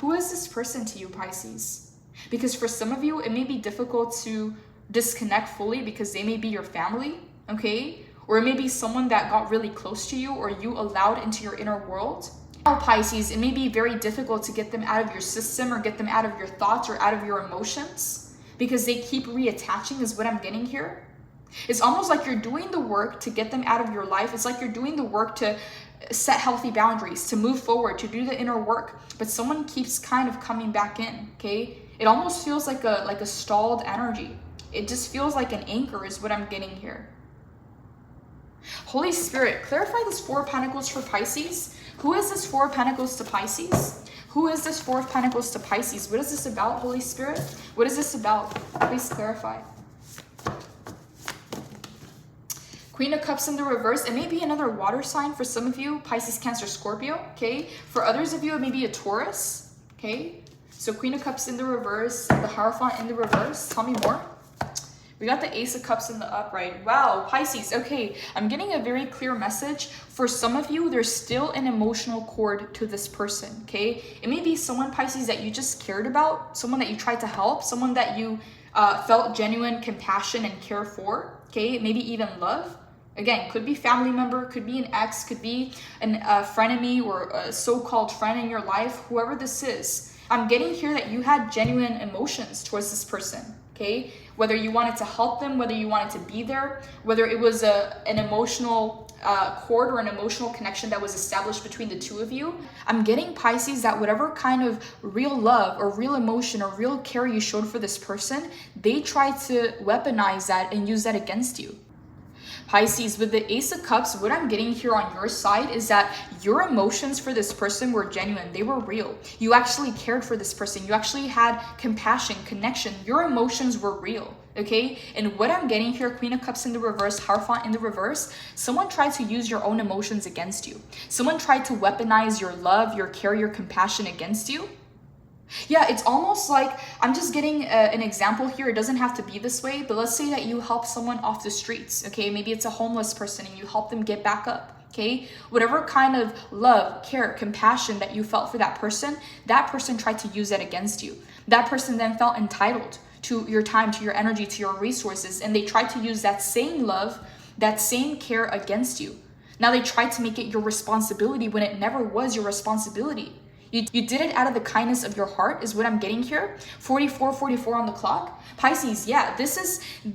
Who is this person to you, Pisces? Because for some of you, it may be difficult to disconnect fully because they may be your family, okay? Or it may be someone that got really close to you or you allowed into your inner world. Now, Pisces, it may be very difficult to get them out of your system or get them out of your thoughts or out of your emotions because they keep reattaching, is what I'm getting here. It's almost like you're doing the work to get them out of your life. It's like you're doing the work to set healthy boundaries, to move forward, to do the inner work, but someone keeps kind of coming back in, okay? It almost feels like a stalled energy. It just feels like an anchor, is what I'm getting here. Holy Spirit, clarify this 4 of Pentacles for Pisces. Who is this 4 of Pentacles to Pisces? Who is this 4 of Pentacles to Pisces? What is this about, Holy Spirit? What is this about? Please clarify. Queen of Cups in the reverse. It may be another water sign for some of you, Pisces, Cancer, Scorpio, okay? For others of you, it may be a Taurus, okay? So Queen of Cups in the reverse, the Hierophant in the reverse. Tell me more. We got the Ace of Cups in the upright. Wow, Pisces. Okay, I'm getting a very clear message. For some of you, there's still an emotional cord to this person, okay? It may be someone, Pisces, that you just cared about, someone that you tried to help, someone that you felt genuine compassion and care for, okay? Maybe even love. Again, could be family member, could be an ex, could be a frenemy or a so-called friend in your life, whoever this is. I'm getting here that you had genuine emotions towards this person, okay? Whether you wanted to help them, whether you wanted to be there, whether it was an emotional cord or an emotional connection that was established between the two of you. I'm getting, Pisces, that whatever kind of real love or real emotion or real care you showed for this person, they tried to weaponize that and use that against you. Pisces, with the Ace of Cups, what I'm getting here on your side is that your emotions for this person were genuine. They were real. You actually cared for this person. You actually had compassion, connection. Your emotions were real, okay? And what I'm getting here, Queen of Cups in the reverse, Hierophant in the reverse, someone tried to use your own emotions against you. Someone tried to weaponize your love, your care, your compassion against you. Yeah, it's almost like, I'm just getting an example here. It doesn't have to be this way, but let's say that you help someone off the streets, okay? Maybe it's a homeless person and you help them get back up, okay? Whatever kind of love, care, compassion that you felt for that person tried to use that against you. That person then felt entitled to your time, to your energy, to your resources, and they tried to use that same love, that same care against you. Now they tried to make it your responsibility when it never was your responsibility. You did it out of the kindness of your heart is what I'm getting here. 44 on the clock. Pisces, yeah, this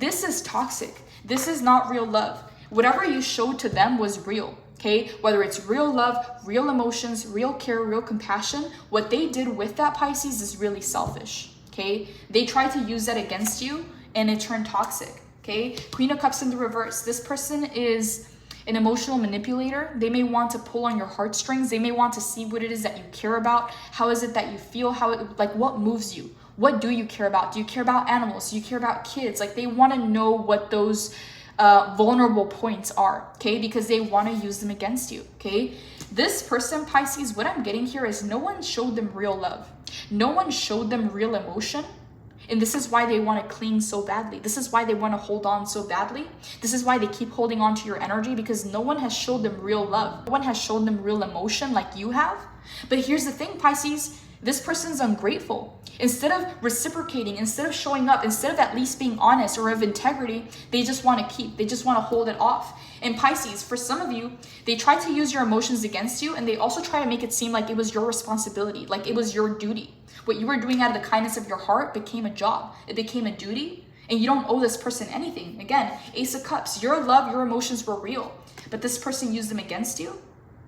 is toxic. This is not real love. Whatever you showed to them was real, okay? Whether it's real love, real emotions, real care, real compassion, what they did with that, Pisces, is really selfish, okay? They tried to use that against you and it turned toxic, okay? Queen of Cups in the reverse. This person is an emotional manipulator. They may want to pull on your heartstrings. They may want to see what it is that you care about. How is it that you feel? Like what moves you? What do you care about? Do you care about animals? Do you care about kids? Like they want to know what those vulnerable points are, okay? Because they want to use them against you, okay? This person, Pisces, what I'm getting here is no one showed them real love. No one showed them real emotion. And this is why they want to cling so badly. This is why they want to hold on so badly. This is why they keep holding on to your energy, because no one has showed them real love. No one has shown them real emotion like you have. But here's the thing, Pisces, this person's ungrateful. Instead of reciprocating, instead of showing up, instead of at least being honest or of integrity, they just want to keep, they just want to hold it off. And Pisces, for some of you, they try to use your emotions against you, and they also try to make it seem like it was your responsibility, like it was your duty. What you were doing out of the kindness of your heart became a job. It became a duty, and you don't owe this person anything. Again, Ace of Cups, your love, your emotions were real, but this person used them against you.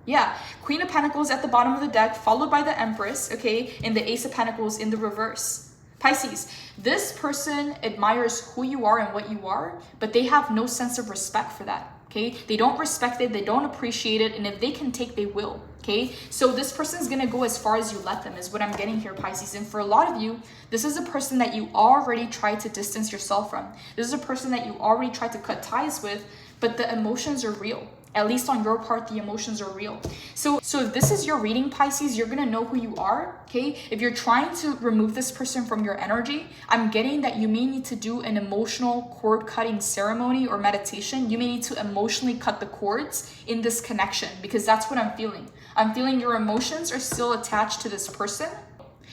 Yeah, Queen of Pentacles at the bottom of the deck, followed by the Empress, okay, and the Ace of Pentacles in the reverse. Pisces, this person admires who you are and what you are, but they have no sense of respect for that, okay? They don't respect it, they don't appreciate it, and if they can take, they will, okay? So this person's gonna go as far as you let them, is what I'm getting here, Pisces. And for a lot of you, this is a person that you already tried to distance yourself from. This is a person that you already tried to cut ties with, but the emotions are real. At least on your part, the emotions are real. So if this is your reading, Pisces, you're gonna know who you are, okay? If you're trying to remove this person from your energy, I'm getting that you may need to do an emotional cord cutting ceremony or meditation. You may need to emotionally cut the cords in this connection, because that's what I'm feeling. I'm feeling your emotions are still attached to this person.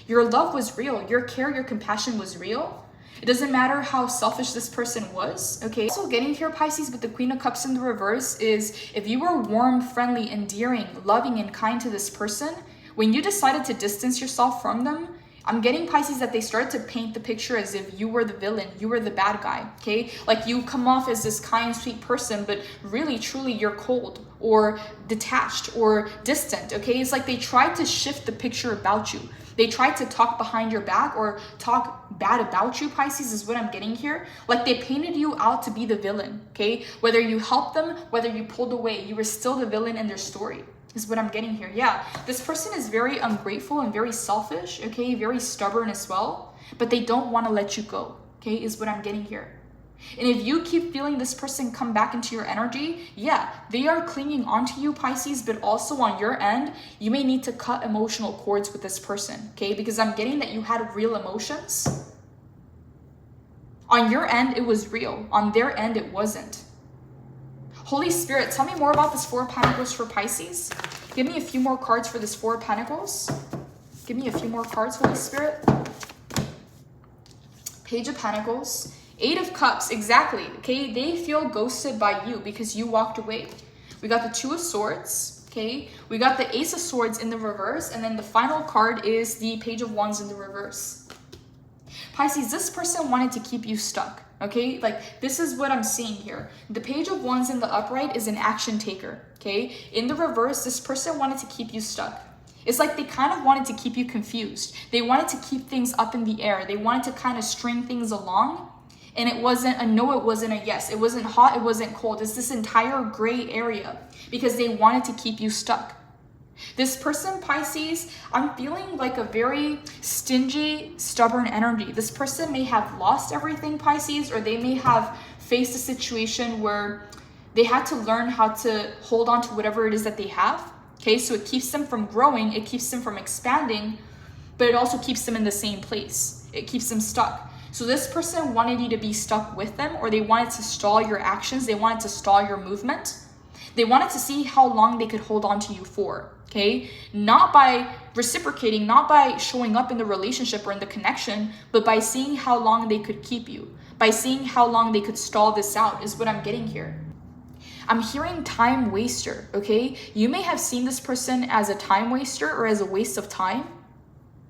Your love was real. Your care, your compassion was real. It doesn't matter how selfish this person was, okay? Also getting here, Pisces, with the Queen of Cups in the reverse is if you were warm, friendly, endearing, loving, and kind to this person, when you decided to distance yourself from them, I'm getting, Pisces, that they started to paint the picture as if you were the villain, you were the bad guy, okay? Like you come off as this kind, sweet person, but really, truly, you're cold or detached or distant, okay? It's like they tried to shift the picture about you. They tried to talk behind your back or talk bad about you, Pisces, is what I'm getting here. Like they painted you out to be the villain, okay? Whether you helped them, whether you pulled away, you were still the villain in their story, is what I'm getting here. Yeah, this person is very ungrateful and very selfish, okay? Very stubborn as well, but they don't want to let you go, okay? Is what I'm getting here. And if you keep feeling this person come back into your energy, yeah, they are clinging onto you, Pisces, but also on your end, you may need to cut emotional cords with this person, okay? Because I'm getting that you had real emotions. On your end, it was real. On their end, it wasn't. Holy Spirit, tell me more about this Four of Pentacles for Pisces. Give me a few more cards for this Four of Pentacles. Give me a few more cards, Holy Spirit. Page of Pentacles. Eight of Cups, exactly, okay? They feel ghosted by you because you walked away. We got the Two of Swords, okay? We got the Ace of Swords in the reverse, and then the final card is the Page of Wands in the reverse. Pisces, this person wanted to keep you stuck, okay? Like, this is what I'm seeing here. The Page of Wands in the upright is an action taker, okay? In the reverse, this person wanted to keep you stuck. It's like they kind of wanted to keep you confused. They wanted to keep things up in the air. They wanted to kind of string things along. And it wasn't a no, it wasn't a yes. It wasn't hot, it wasn't cold. It's this entire gray area because they wanted to keep you stuck. This person, Pisces, I'm feeling like a very stingy, stubborn energy. This person may have lost everything, Pisces, or they may have faced a situation where they had to learn how to hold on to whatever it is that they have. Okay, so it keeps them from growing, it keeps them from expanding, but it also keeps them in the same place. It keeps them stuck. So this person wanted you to be stuck with them, or they wanted to stall your actions. They wanted to stall your movement. They wanted to see how long they could hold on to you for, okay? Not by reciprocating, not by showing up in the relationship or in the connection, but by seeing how long they could keep you, by seeing how long they could stall this out is what I'm getting here. I'm hearing time waster, okay? You may have seen this person as a time waster or as a waste of time,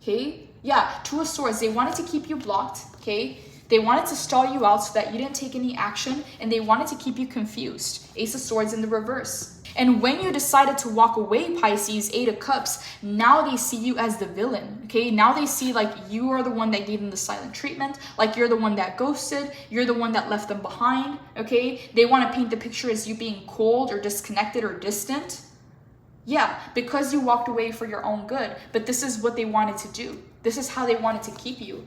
okay? Yeah, Two of Swords, they wanted to keep you blocked, okay? They wanted to stall you out so that you didn't take any action, and they wanted to keep you confused. Ace of Swords in the reverse. And when you decided to walk away, Pisces, Eight of Cups, now they see you as the villain, okay? Now they see like you are the one that gave them the silent treatment, like you're the one that ghosted, you're the one that left them behind, okay? They want to paint the picture as you being cold or disconnected or distant. Yeah, because you walked away for your own good, but this is what they wanted to do. This is how they wanted to keep you.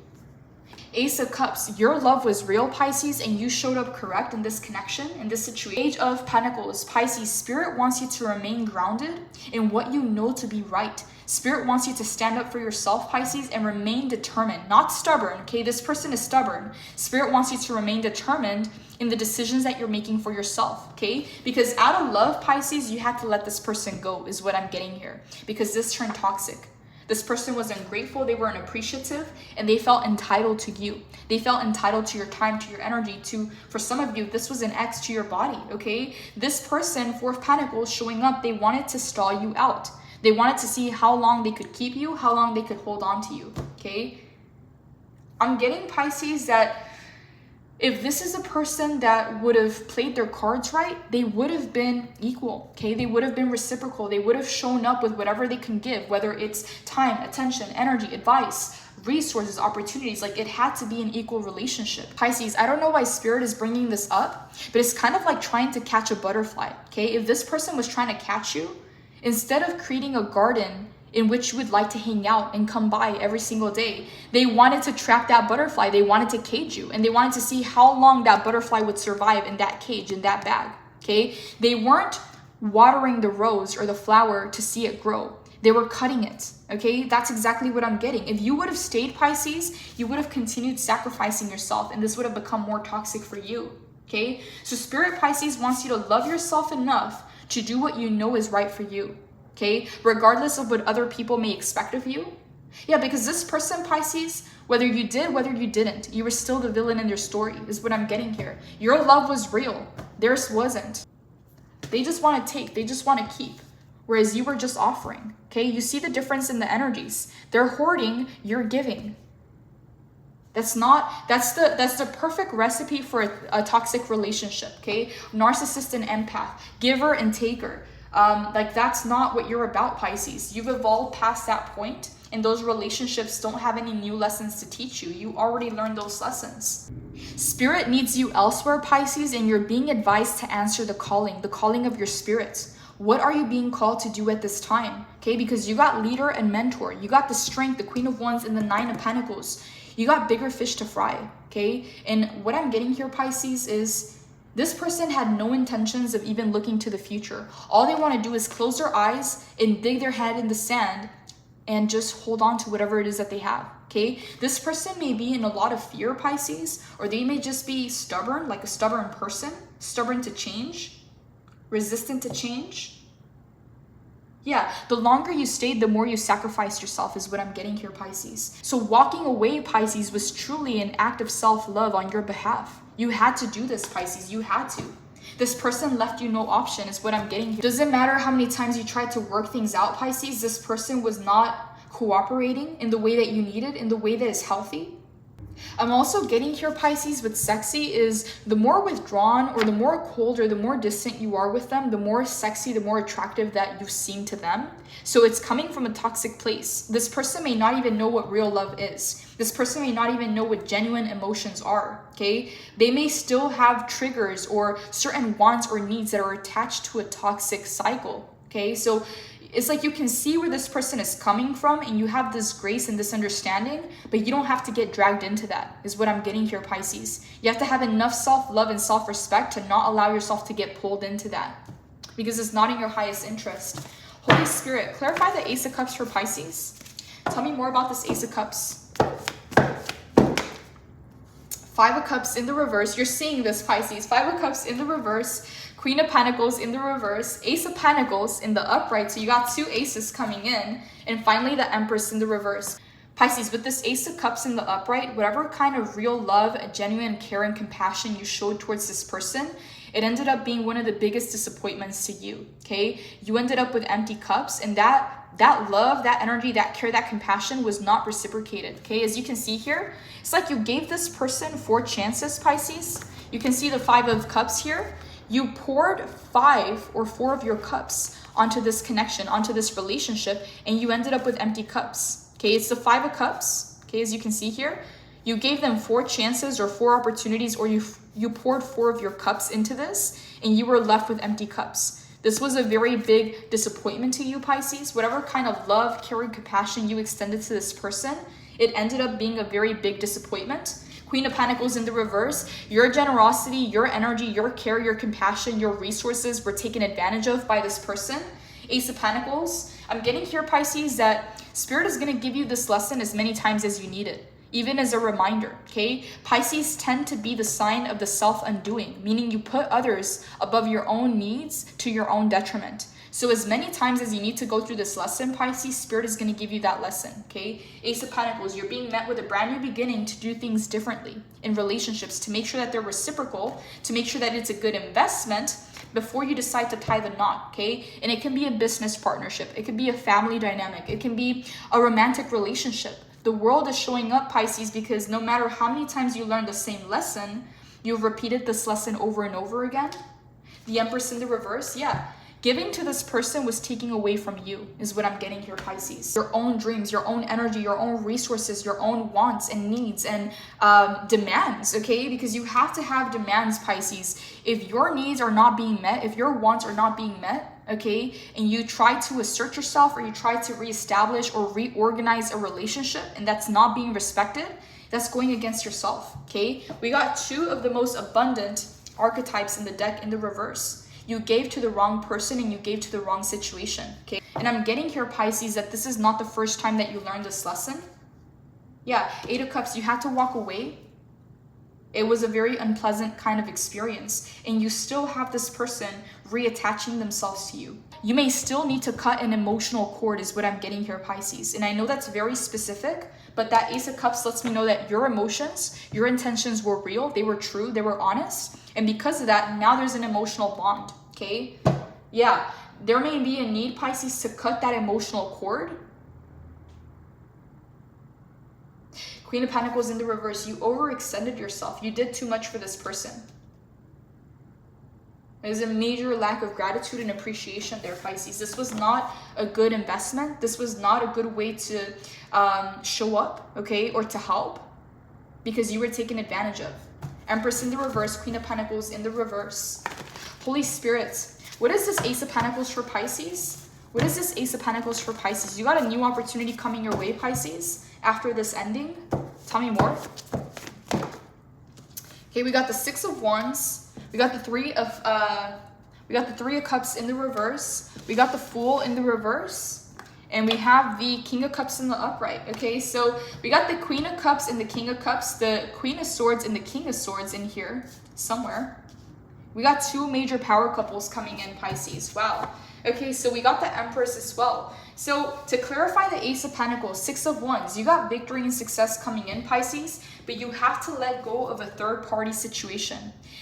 Ace of Cups, your love was real, Pisces, and you showed up correct in this connection, in this situation. Page of Pentacles, Pisces, Spirit wants you to remain grounded in what you know to be right. Spirit wants you to stand up for yourself, Pisces, and remain determined, not stubborn, okay? This person is stubborn. Spirit wants you to remain determined in the decisions that you're making for yourself, okay? Because out of love, Pisces, you had to let this person go, is what I'm getting here, because this turned toxic. This person was ungrateful, they were unappreciative, and they felt entitled to you. They felt entitled to your time, to your energy, for some of you, this was an ex to your body, okay? This person, Four of Pentacles, showing up, they wanted to stall you out. They wanted to see how long they could keep you, how long they could hold on to you, okay? I'm getting, Pisces, that if this is a person that would have played their cards right, they would have been equal, okay? They would have been reciprocal. They would have shown up with whatever they can give, whether it's time, attention, energy, advice, resources, opportunities. Like, it had to be an equal relationship. Pisces, I don't know why Spirit is bringing this up, but it's kind of like trying to catch a butterfly, okay? If this person was trying to catch you, instead of creating a garden in which you would like to hang out and come by every single day, they wanted to trap that butterfly. They wanted to cage you, and they wanted to see how long that butterfly would survive in that cage, in that bag, okay? They weren't watering the rose or the flower to see it grow. They were cutting it, okay? That's exactly what I'm getting. If you would have stayed, Pisces, you would have continued sacrificing yourself, and this would have become more toxic for you, okay? So Spirit, Pisces, wants you to love yourself enough to do what you know is right for you, okay? Regardless of what other people may expect of you. Yeah, because this person, Pisces, whether you did, whether you didn't, you were still the villain in their story, is what I'm getting here. Your love was real. Theirs wasn't. They just want to take. They just want to keep. Whereas you were just offering, okay? You see the difference in the energies. They're hoarding, you're giving. That's the perfect recipe for a toxic relationship, okay? Narcissist and empath, giver and taker. Like, that's not what you're about, Pisces. You've evolved past that point, and those relationships don't have any new lessons to teach you. You already learned those lessons. Spirit needs you elsewhere, Pisces, and you're being advised to answer the calling of your spirits. What are you being called to do at this time? Okay, because you got leader and mentor. You got the strength, the Queen of Wands, and the Nine of Pentacles. You got bigger fish to fry, okay? And what I'm getting here, Pisces, is this person had no intentions of even looking to the future. All they want to do is close their eyes and dig their head in the sand and just hold on to whatever it is that they have, okay? This person may be in a lot of fear, Pisces, or they may just be stubborn, like a stubborn person, stubborn to change, resistant to change. Yeah, the longer you stayed, the more you sacrificed yourself is what I'm getting here, Pisces. So walking away, Pisces, was truly an act of self-love on your behalf. You had to do this, Pisces. You had to. This person left you no option is what I'm getting here. Doesn't matter how many times you tried to work things out, Pisces. This person was not cooperating in the way that you needed, in the way that is healthy. I'm also getting here, Pisces, with sexy is the more withdrawn or the more cold or the more distant you are with them, the more sexy, the more attractive that you seem to them. So it's coming from a toxic place. This person may not even know what real love is. This person may not even know what genuine emotions are, okay? They may still have triggers or certain wants or needs that are attached to a toxic cycle, okay? So it's like you can see where this person is coming from and you have this grace and this understanding, but you don't have to get dragged into that is what I'm getting here, Pisces. You have to have enough self-love and self-respect to not allow yourself to get pulled into that because it's not in your highest interest. Holy Spirit, clarify the Ace of Cups for Pisces. Tell me more about this Ace of Cups. Five of Cups in the reverse. You're seeing this, Pisces. Five of Cups in the reverse. Queen of Pentacles in the reverse, Ace of Pentacles in the upright. So you got two aces coming in. And finally, the Empress in the reverse. Pisces, with this Ace of Cups in the upright, whatever kind of real love, genuine care and compassion you showed towards this person, it ended up being one of the biggest disappointments to you, okay? You ended up with empty cups, and that love, that energy, that care, that compassion was not reciprocated, okay? As you can see here, it's like you gave this person 4 chances, Pisces. You can see the 5 of Cups here. You poured 5 or 4 of your cups onto this connection, onto this relationship, and you ended up with empty cups. Okay, it's the 5 of Cups. Okay, as you can see here, you gave them 4 chances or 4 opportunities, or you poured 4 of your cups into this, and you were left with empty cups. This was a very big disappointment to you, Pisces. Whatever kind of love, care, and compassion you extended to this person, it ended up being a very big disappointment. Queen of Pentacles in the reverse, your generosity, your energy, your care, your compassion, your resources were taken advantage of by this person. Ace of Pentacles, I'm getting here, Pisces, that Spirit is going to give you this lesson as many times as you need it, even as a reminder, okay? Pisces tend to be the sign of the self-undoing, meaning you put others above your own needs to your own detriment. So as many times as you need to go through this lesson, Pisces, Spirit is going to give you that lesson, okay? Ace of Pentacles, you're being met with a brand new beginning to do things differently in relationships, to make sure that they're reciprocal, to make sure that it's a good investment before you decide to tie the knot, okay? And it can be a business partnership. It can be a family dynamic. It can be a romantic relationship. The world is showing up, Pisces, because no matter how many times you learn the same lesson, you've repeated this lesson over and over again. The Empress in the reverse, yeah. Giving to this person was taking away from you is what I'm getting here, Pisces. Your own dreams, your own energy, your own resources, your own wants and needs and demands, okay? Because you have to have demands, Pisces. If your needs are not being met, if your wants are not being met, okay, and you try to assert yourself or you try to reestablish or reorganize a relationship and that's not being respected, that's going against yourself, okay? We got 2 of the most abundant archetypes in the deck in the reverse. You gave to the wrong person and you gave to the wrong situation, okay? And I'm getting here, Pisces, that this is not the first time that you learned this lesson. Yeah, 8 of Cups, you had to walk away. It was a very unpleasant kind of experience, and you still have this person reattaching themselves to you. You may still need to cut an emotional cord is what I'm getting here, Pisces. And I know that's very specific, but that Ace of Cups lets me know that your emotions, your intentions were real, they were true, they were honest. And because of that, now there's an emotional bond, okay? Yeah, there may be a need, Pisces, to cut that emotional cord. Queen of Pentacles in the reverse, you overextended yourself. You did too much for this person. There's a major lack of gratitude and appreciation there, Pisces. This was not a good investment. This was not a good way to show up, okay, or to help, because you were taken advantage of. Empress in the reverse, Queen of Pentacles in the reverse. Holy Spirit, what is this Ace of Pentacles for Pisces? What is this Ace of Pentacles for Pisces? You got a new opportunity coming your way, Pisces, after this ending. Tell me more. Okay, we got the Six of Wands. We got the Three of Cups in the reverse. We got the Fool in the reverse. And we have the King of Cups in the upright. Okay, so we got the Queen of Cups and the King of Cups, the Queen of Swords and the King of Swords in here somewhere. We got two major power couples coming in, Pisces. Wow. Okay, so we got the Empress as well. So to clarify the Ace of Pentacles, Six of Wands, you got victory and success coming in, Pisces, but you have to let go of a third-party situation.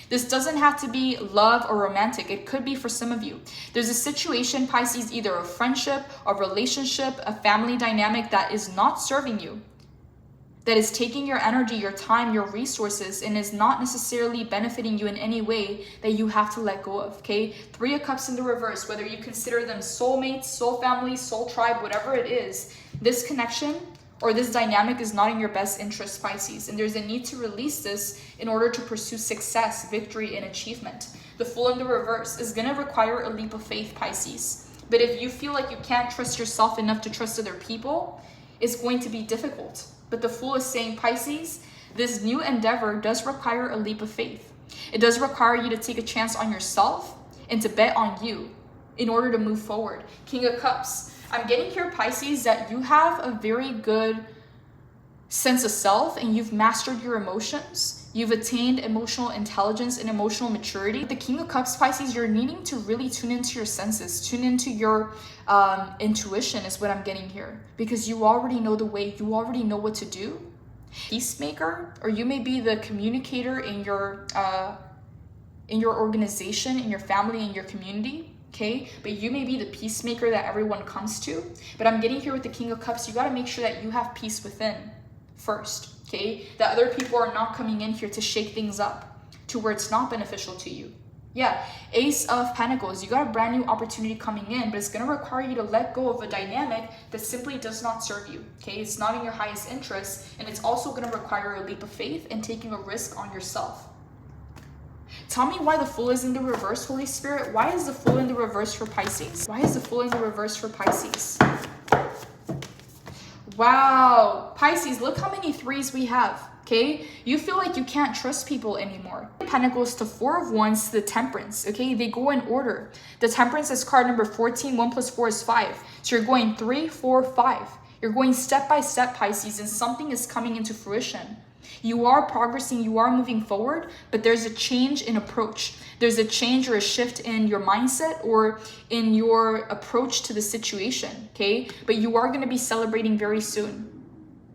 This doesn't have to be love or romantic. It could be for some of you. There's a situation, Pisces, either a friendship, a relationship, a family dynamic that is not serving you, that is taking your energy, your time, your resources, and is not necessarily benefiting you in any way, that you have to let go of, okay? Three of Cups in the reverse, whether you consider them soulmates, soul family, soul tribe, whatever it is, this connection or this dynamic is not in your best interest, Pisces. And there's a need to release this in order to pursue success, victory, and achievement. The Fool in the reverse is going to require a leap of faith, Pisces. But if you feel like you can't trust yourself enough to trust other people, it's going to be difficult. But the Fool is saying, Pisces, this new endeavor does require a leap of faith. It does require you to take a chance on yourself and to bet on you in order to move forward. King of Cups. I'm getting here, Pisces, that you have a very good sense of self and you've mastered your emotions. You've attained emotional intelligence and emotional maturity. The King of Cups, Pisces, you're needing to really tune into your senses, tune into your intuition is what I'm getting here, because you already know the way, you already know what to do. Peacemaker, or you may be the communicator in your organization, in your family, in your community. Okay, but you may be the peacemaker that everyone comes to. But I'm getting here with the King of Cups, you got to make sure that you have peace within first, okay? That other people are not coming in here to shake things up to where it's not beneficial to you. Yeah, Ace of Pentacles, you got a brand new opportunity coming in, but it's going to require you to let go of a dynamic that simply does not serve you, okay? It's not in your highest interest, and it's also going to require a leap of faith and taking a risk on yourself. Tell me why the Fool is in the reverse, Holy Spirit. Why is the Fool in the reverse for Pisces? Why is the Fool in the reverse for Pisces? Wow, Pisces, look how many threes we have, okay? You feel like you can't trust people anymore. Pentacles to Four of Wands to the Temperance, okay? They go in order. The Temperance is card number 14. 1 plus 4 is 5. So you're going 3, 4, 5. You're going step by step, Pisces, and something is coming into fruition. You are progressing, you are moving forward, but there's a change in approach. There's a change or a shift in your mindset or in your approach to the situation, okay? But you are going to be celebrating very soon.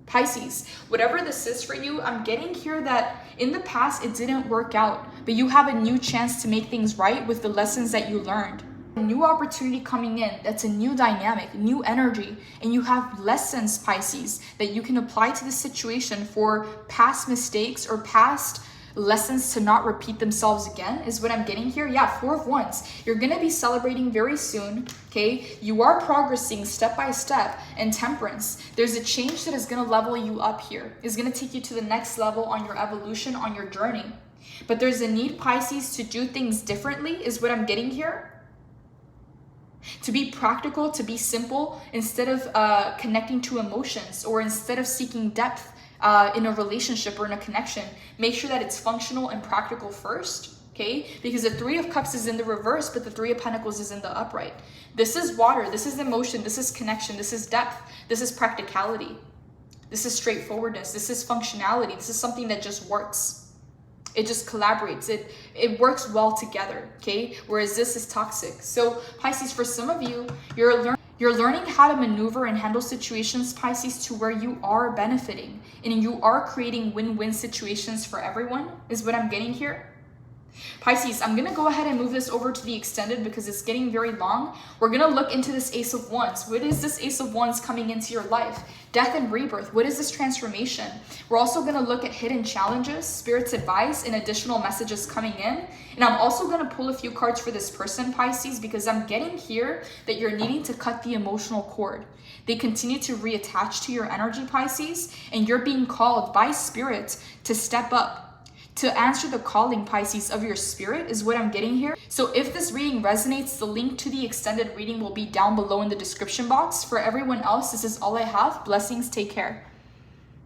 Pisces, whatever this is for you, I'm getting here that in the past it didn't work out, but you have a new chance to make things right with the lessons that you learned. A new opportunity coming in, that's a new dynamic, new energy, and you have lessons, Pisces, that you can apply to the situation for past mistakes or past lessons to not repeat themselves again, is what I'm getting here. Yeah, Four of Wands. You're going to be celebrating very soon, okay? You are progressing step by step. And Temperance, there's a change that is going to level you up here. It's going to take you to the next level on your evolution, on your journey. But there's a need, Pisces, to do things differently, is what I'm getting here. To be practical, to be simple, instead of connecting to emotions, or instead of seeking depth in a relationship or in a connection. Make sure that it's functional and practical first, okay? Because the Three of Cups is in the reverse, but the Three of Pentacles is in the upright. This is water, this is emotion, this is connection, this is depth, this is practicality, this is straightforwardness, this is functionality, this is something that just works. It just collaborates. It works well together, okay? Whereas this is toxic. So Pisces, for some of you, you're learning how to maneuver and handle situations, Pisces, to where you are benefiting and you are creating win-win situations for everyone, is what I'm getting here. Pisces, I'm going to go ahead and move this over to the extended because it's getting very long. We're going to look into this Ace of Wands. What is this Ace of Wands coming into your life? Death and rebirth. What is this transformation? We're also going to look at hidden challenges, Spirit's advice, and additional messages coming in. And I'm also going to pull a few cards for this person, Pisces, because I'm getting here that you're needing to cut the emotional cord. They continue to reattach to your energy, Pisces, and you're being called by Spirit to step up. To answer the calling, Pisces, of your spirit is what I'm getting here. So if this reading resonates, the link to the extended reading will be down below in the description box. For everyone else, this is all I have. Blessings. Take care.